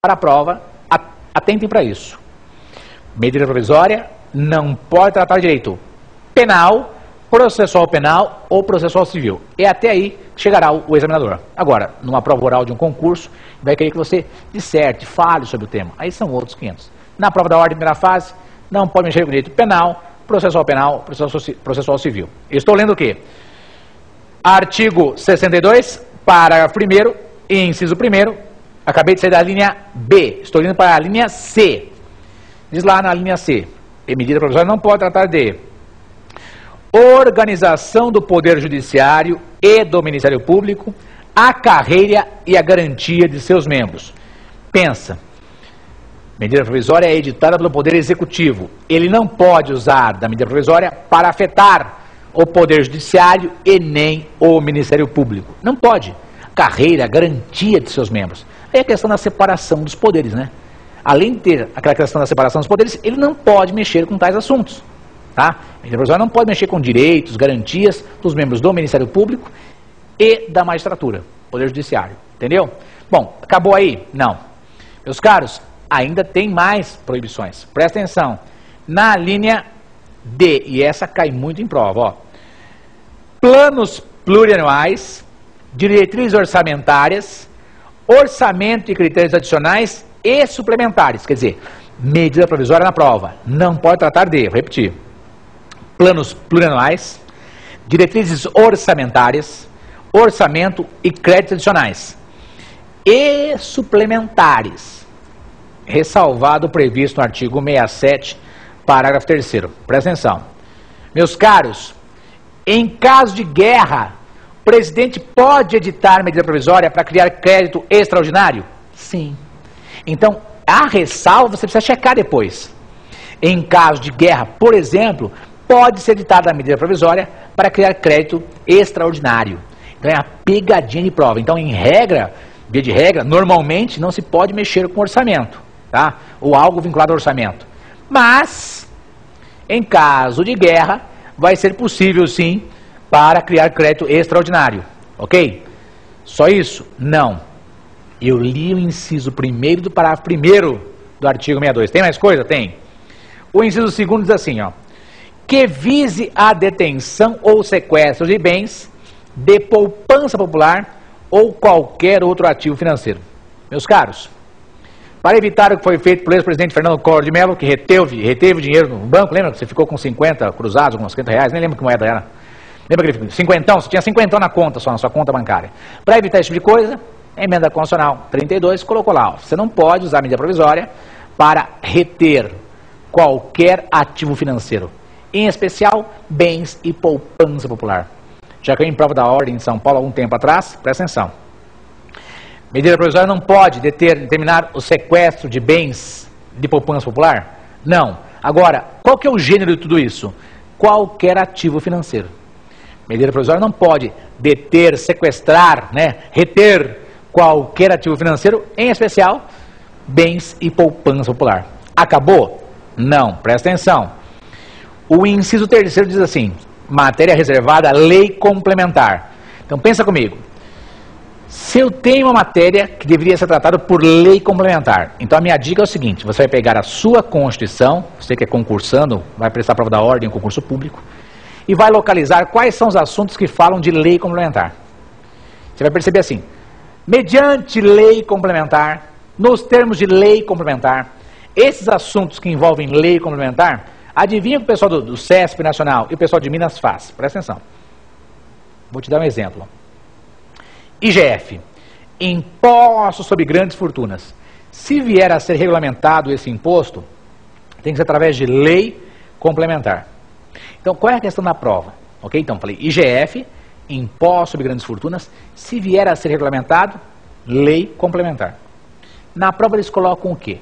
para a prova, atentem para isso. Medida provisória não pode tratar de direito penal, processual penal ou processual civil. É até aí que chegará o examinador. Agora, numa prova oral de um concurso, vai querer que você disserte, fale sobre o tema. Aí são outros 500. Na prova da ordem, primeira fase, não pode mexer com direito penal, processual, processual civil. Eu estou lendo o quê? Artigo 62, parágrafo 1º, inciso 1º, acabei de sair da linha B, estou indo para a linha C. Diz lá na linha C, medida provisória não pode tratar de organização do Poder Judiciário e do Ministério Público, a carreira e a garantia de seus membros. Pensa, medida provisória é editada pelo Poder Executivo. Ele não pode usar da medida provisória para afetar o Poder Judiciário e nem o Ministério Público. Não pode. Carreira, garantia de seus membros. Aí é a questão da separação dos poderes, né? Além de ter aquela questão da separação dos poderes, ele não pode mexer com tais assuntos. Tá? A medida provisória não pode mexer com direitos, garantias dos membros do Ministério Público e da magistratura, Poder Judiciário. Entendeu? Bom, acabou aí? Não. Meus caros, ainda tem mais proibições. Presta atenção. Na linha D, e essa cai muito em prova, ó. Planos plurianuais, diretrizes orçamentárias, orçamento e critérios adicionais e suplementares. Quer dizer, medida provisória na prova. Não pode tratar de, vou repetir, planos plurianuais, diretrizes orçamentárias, orçamento e créditos adicionais e suplementares, ressalvado o previsto no artigo 67, parágrafo 3º. Presta atenção. Meus caros, em caso de guerra, o presidente pode editar medida provisória para criar crédito extraordinário? Sim. Então, a ressalva você precisa checar depois. Em caso de guerra, por exemplo, pode ser editada a medida provisória para criar crédito extraordinário. Então, é a pegadinha de prova. Então, em regra, via de regra, normalmente não se pode mexer com orçamento, tá? Ou algo vinculado ao orçamento. Mas, em caso de guerra, vai ser possível sim para criar crédito extraordinário, ok? Só isso? Não. Eu li o inciso 1º do parágrafo 1º do artigo 62. Tem mais coisa? Tem. O inciso 2º diz assim, ó, que vise a detenção ou sequestro de bens de poupança popular ou qualquer outro ativo financeiro. Meus caros, para evitar o que foi feito pelo ex-presidente Fernando Collor de Mello, que reteve o dinheiro no banco, lembra que você ficou com 50 cruzados, alguns 50 reais, nem lembro que moeda era. Lembra que ele ficou 50, você tinha 50 na conta só, na sua conta bancária. Para evitar esse tipo de coisa, a emenda constitucional 32 colocou lá, ó, você não pode usar a medida provisória para reter qualquer ativo financeiro, em especial bens e poupança popular. Já que eu em prova da ordem de São Paulo há algum tempo atrás, presta atenção. Medida provisória não pode determinar o sequestro de bens de poupança popular? Não. Agora, qual que é o gênero de tudo isso? Qualquer ativo financeiro. Medida provisória não pode deter, sequestrar, né, reter qualquer ativo financeiro, em especial bens e poupança popular. Acabou? Não. Presta atenção. O inciso 3º diz assim, matéria reservada à lei complementar. Então pensa comigo. Se eu tenho uma matéria que deveria ser tratada por lei complementar, então a minha dica é o seguinte, você vai pegar a sua Constituição, você que é concursando, vai prestar a prova da ordem em concurso público, e vai localizar quais são os assuntos que falam de lei complementar. Você vai perceber assim, mediante lei complementar, nos termos de lei complementar, esses assuntos que envolvem lei complementar, adivinha o que o pessoal do CESP Nacional e o pessoal de Minas faz? Presta atenção. Vou te dar um exemplo. IGF, Imposto sobre Grandes Fortunas. Se vier a ser regulamentado esse imposto, tem que ser através de lei complementar. Então, qual é a questão da prova? Ok? Então, falei IGF, Imposto sobre Grandes Fortunas. Se vier a ser regulamentado, lei complementar. Na prova eles colocam o quê?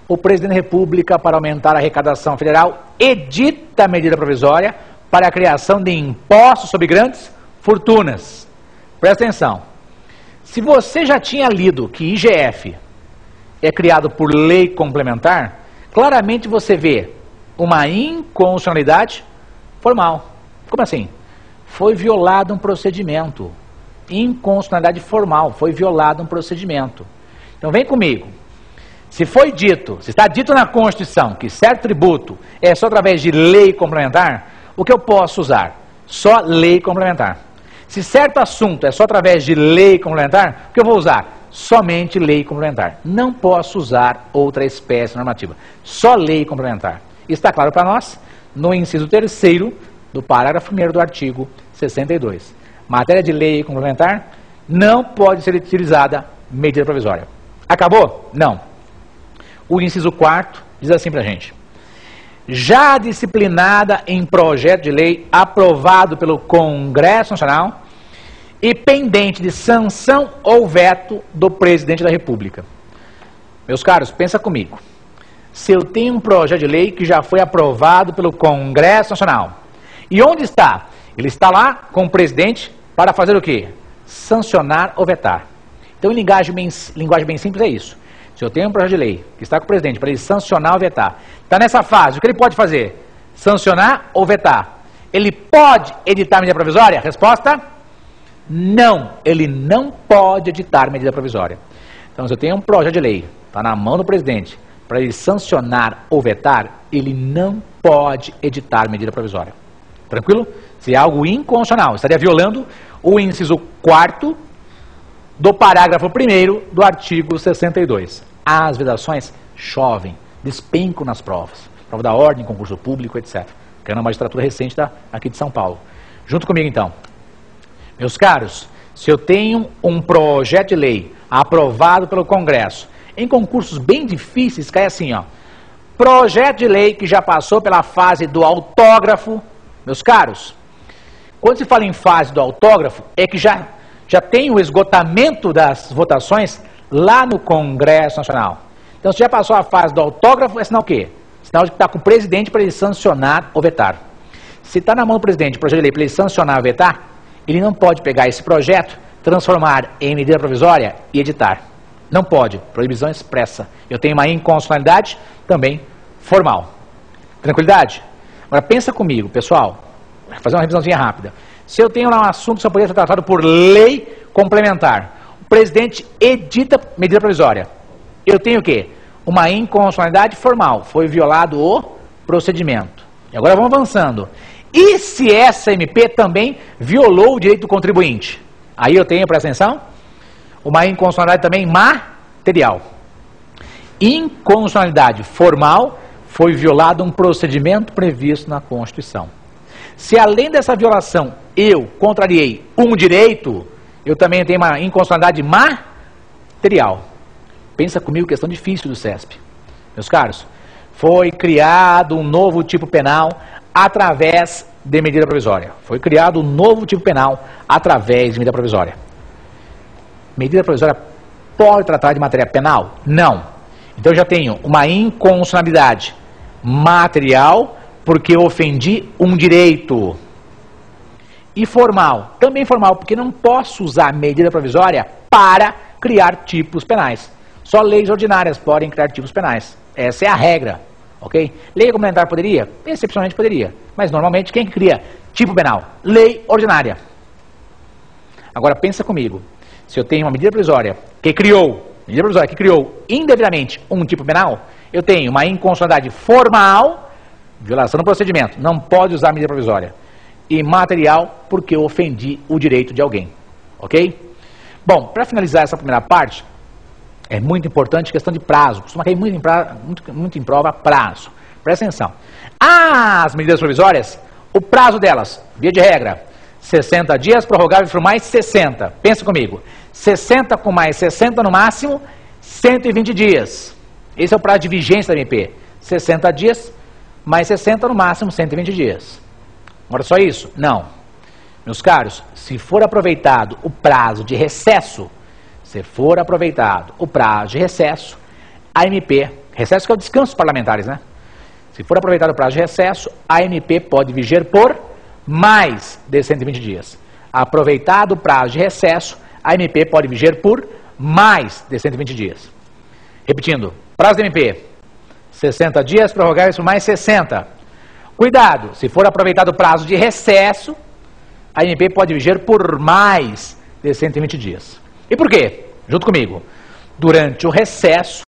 O presidente da República, para aumentar a arrecadação federal, edita a medida provisória para a criação de impostos sobre grandes fortunas. Presta atenção. Se você já tinha lido que IGF é criado por lei complementar, claramente você vê uma inconstitucionalidade formal. Como assim? Foi violado um procedimento. Inconstitucionalidade formal, foi violado um procedimento. Então vem comigo. Se foi dito, se está dito na Constituição que certo tributo é só através de lei complementar, o que eu posso usar? Só lei complementar. Se certo assunto é só através de lei complementar, o que eu vou usar? Somente lei complementar. Não posso usar outra espécie normativa. Só lei complementar. Isso está claro para nós no inciso 3º do parágrafo 1º do artigo 62. Matéria de lei complementar não pode ser utilizada medida provisória. Acabou? Não. O inciso 4º diz assim para a gente: já disciplinada em projeto de lei aprovado pelo Congresso Nacional e pendente de sanção ou veto do Presidente da República. Meus caros, pensa comigo. Se eu tenho um projeto de lei que já foi aprovado pelo Congresso Nacional, e onde está? Ele está lá com o presidente para fazer o quê? Sancionar ou vetar. Então, em linguagem bem simples é isso. Se eu tenho um projeto de lei que está com o presidente para ele sancionar ou vetar, está nessa fase, o que ele pode fazer? Sancionar ou vetar? Ele pode editar medida provisória? Resposta: não, ele não pode editar medida provisória. Então, se eu tenho um projeto de lei, está na mão do presidente, para ele sancionar ou vetar, ele não pode editar medida provisória. Tranquilo? Se é algo inconstitucional, estaria violando o inciso 4º do parágrafo 1º do artigo 62. As vedações chovem, despencam nas provas. Prova da ordem, concurso público, etc. Que é uma magistratura recente aqui de São Paulo. Junto comigo, então. Meus caros, se eu tenho um projeto de lei aprovado pelo Congresso, em concursos bem difíceis, cai assim, ó. Projeto de lei que já passou pela fase do autógrafo. Meus caros, quando se fala em fase do autógrafo, é que já tem o esgotamento das votações lá no Congresso Nacional. Então, se já passou a fase do autógrafo, é sinal o quê? Sinal de que está com o presidente para ele sancionar ou vetar. Se está na mão do presidente o projeto de lei para ele sancionar ou vetar, ele não pode pegar esse projeto, transformar em medida provisória e editar. Não pode. Proibição expressa. Eu tenho uma inconstitucionalidade também formal. Tranquilidade? Agora, pensa comigo, pessoal. Vou fazer uma revisãozinha rápida. Se eu tenho lá um assunto que só poderia ser tratado por lei complementar, o presidente edita medida provisória. Eu tenho o quê? Uma inconstitucionalidade formal. Foi violado o procedimento. E agora vamos avançando. E se essa MP também violou o direito do contribuinte? Aí eu tenho, presta atenção, uma inconstitucionalidade também material. Inconstitucionalidade formal, foi violado um procedimento previsto na Constituição. Se além dessa violação eu contrariei um direito, eu também tenho uma inconstitucionalidade material. Pensa comigo, questão difícil do CESP. Meus caros, foi criado um novo tipo penal através de medida provisória. Foi criado um novo tipo penal através de medida provisória. Medida provisória pode tratar de matéria penal? Não. Então eu já tenho uma inconstitucionalidade material, porque eu ofendi um direito. E formal, também formal, porque não posso usar medida provisória para criar tipos penais. Só leis ordinárias podem criar tipos penais. Essa é a regra, ok? Lei complementar poderia? Excepcionalmente poderia. Mas normalmente quem cria tipo penal? Lei ordinária. Agora pensa comigo. Se eu tenho uma medida provisória que criou indevidamente um tipo penal, eu tenho uma inconstitucionalidade formal, violação do procedimento, não pode usar medida provisória, e material, porque eu ofendi o direito de alguém, ok? Bom, para finalizar essa primeira parte, é muito importante a questão de prazo, costuma cair muito em prova prazo, presta atenção. As medidas provisórias, o prazo delas, via de regra, 60 dias, prorrogável por mais 60, pensa comigo, 60 com mais 60 no máximo, 120 dias, esse é o prazo de vigência da MP, 60 dias, mais 60 no máximo, 120 dias. Agora só isso? Não. Meus caros, se for aproveitado o prazo de recesso, a MP, recesso que é o descanso dos parlamentares, né? Se for aproveitado o prazo de recesso, a MP pode viger por mais de 120 dias. Aproveitado o prazo de recesso, a MP pode viger por mais de 120 dias. Repetindo, prazo da MP, 60 dias, prorrogáveis por mais 60. Cuidado, se for aproveitado o prazo de recesso, a MP pode viger por mais de 120 dias. E por quê? Junto comigo. durante o recesso,